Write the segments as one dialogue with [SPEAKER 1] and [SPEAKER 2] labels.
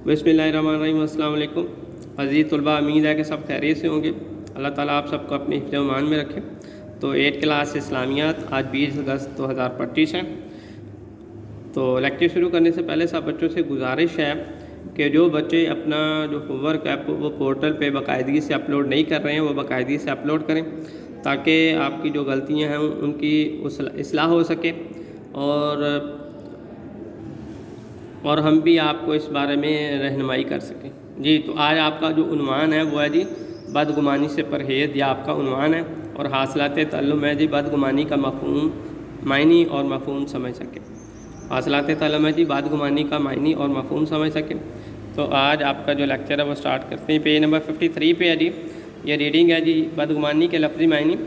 [SPEAKER 1] बिस्मिल्लाहिर्रहमानिर्रहीम। अस्सलाम वालेकुम अज़ीज़ तलबा, उम्मीद है कि सब खैरियत से होंगे। अल्लाह ताला आप सबको अपने हिफ्ज़ व अमान में रखें। तो 8th क्लास इस्लामियात आज 20 अगस्त 2025 है। तो लेक्चर शुरू करने से पहले सब बच्चों से गुजारिश है कि जो बच्चे अपना जो होमवर्क है वो पोर्टल पे बाकायदगी से अपलोड नहीं कर रहे हैं वो बाकायदगी से अपलोड करें, ताकि आपकी जो गलतियां हैं उनकी इस्लाह हो सके और हम भी आपको इस बारे में रहनुमाई कर सकें। जी, तो आज आपका जो उन्वान है वो है जी बदगुमानी से परहेज़, या आपका उन्वान है, और हासिलात तअल्लुम है जी बदगुमानी का मफ़हूम, मायनी और मफ़हूम समझ सके। हासिलात तअल्लुम है जी बदगुमानी का मायनी और मफ़हूम समझ सके। तो आज आपका जो लेक्चर है वो स्टार्ट करते हैं। पेज नंबर 53 पे है जी, ये रीडिंग है जी बदगुमानी के लफ्ज़ी मायनी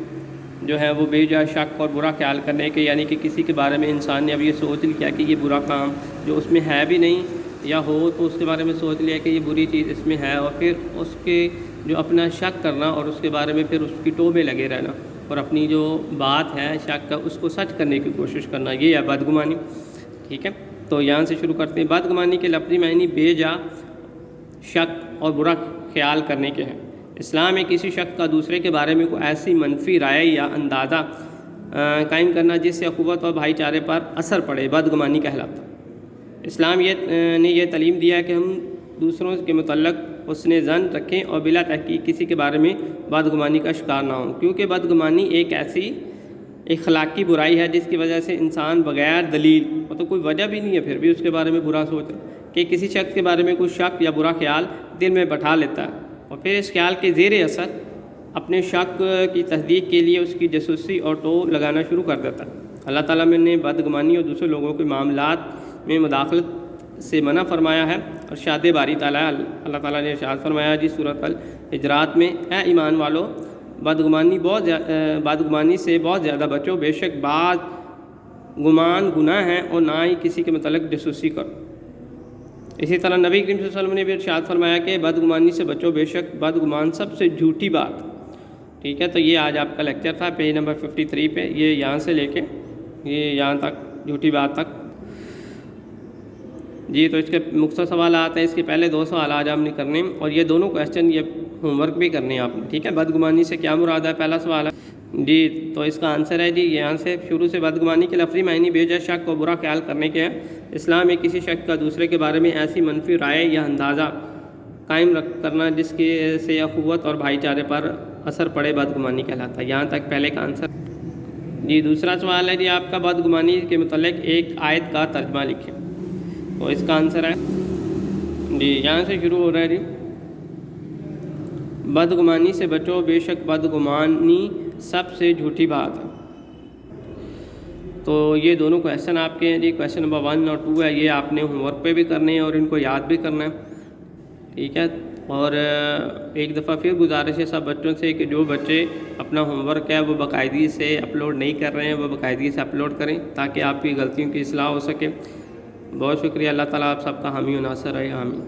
[SPEAKER 1] जो है वो बेजा शक और बुरा ख्याल करने के, यानी कि किसी के बारे में इंसान ने अब ये सोच लिया कि ये बुरा काम जो उसमें है भी नहीं, या हो तो उसके बारे में सोच लिया कि ये बुरी चीज़ इसमें है, और फिर उसके जो अपना शक करना और उसके बारे में फिर उसकी टोबे लगे रहना और अपनी जो बात है शक का उसको सच करने की कोशिश करना, ये है बदगुमानी। ठीक है, तो यहाँ से शुरू करते हैं। बदगुमानी के लफ्ज़ी मायनी बेजा शक और बुरा ख्याल करने के हैं। इस्लाम में किसी शख्स का दूसरे के बारे में कोई ऐसी मनफी राय या अंदाज़ा कायम करना जिससे अखुवत और भाईचारे पर असर पड़े, बदगुमानी कहलाता। इस्लाम ने यह तालीम दिया है कि हम दूसरों के मुतल्लक हुस्न ज़न रखें और बिला तहकीक किसी के बारे में बदगुमानी का शिकार ना हो, क्योंकि बदगुमानी एक ऐसी अखलाकी बुराई है जिसकी वजह से इंसान बग़ैर दलील, तो कोई वजह भी नहीं है फिर भी उसके बारे में बुरा सोच कि किसी शख्स के बारे में कोई शक या बुरा ख्याल दिल में बैठा लेता है, और फिर इस ख्याल के ज़ेर असर अपने शक की तस्दीक के लिए उसकी जासूसी और टो लगाना शुरू कर देता है। अल्लाह ताला ने बदगुमानी और दूसरे लोगों के मामलात में मुदाखलत से मना फरमाया है, और शादे बारी ताला अल्लाह ताला ने इरशाद फरमाया जी सूरत अल हिजरात में, ए ईमान वालों, बदगुमानी से बहुत ज़्यादा बचो, बेशक बाद गुमान गुनाह है, और ना ही किसी के मतलब जासूसी करो। इसी तरह नबी करीम सल्लल्लाहु अलैहि वसल्लम ने भी इरशाद फरमाया कि बदगुमानी से बचो, बेशक बदगुमान सबसे झूठी बात। ठीक है, तो ये आज आपका लेक्चर था पेज नंबर 53 पे, ये यहाँ से लेके ये यहाँ तक झूठी बात तक। जी, तो इसके मुख्तसर सवाल आते हैं। इसके पहले 2 सवाल आज हमने करने, और ये दोनों क्वेश्चन ये होमवर्क भी करने हैं आपने। ठीक है, बदगुमानी से क्या मुराद है, पहला सवाल है जी। तो इसका आंसर है जी यहाँ से शुरू से, बदगुमानी के लफ्ज़ी मायनी बेजा शक और बुरा ख्याल करने के हैं। इस्लाम में किसी शख्स का दूसरे के बारे में ऐसी मनफी राय या अंदाज़ा कायम करना जिसके से अखुवत और भाईचारे पर असर पड़े, बदगुमानी कहलाता है। यहाँ तक पहले का आंसर जी। दूसरा सवाल है जी आपका, बदगुमानी के मुतल्लिक़ एक आयत का तर्जमा लिखें। तो इसका आंसर है जी, यहाँ से शुरू हो रहा है जी, बदगुमानी से बचो, बेशक बदगुमानी सबसे झूठी बात है। तो ये दोनों क्वेश्चन आपके हैं जी, क्वेश्चन नंबर 1 और 2 है, ये आपने होमवर्क पे भी करने हैं और इनको याद भी करना है। ठीक है, और एक दफ़ा फिर गुजारिश है सब बच्चों से कि जो बच्चे अपना होमवर्क है वो बाकायदगी से अपलोड नहीं कर रहे हैं वो बाकायदगी से अपलोड करें, ताकि आपकी गलतियों की इस्लाह हो सके। बहुत शुक्रिया। अल्लाह ताला आप सबका हामी और नासर रहे। आमीन।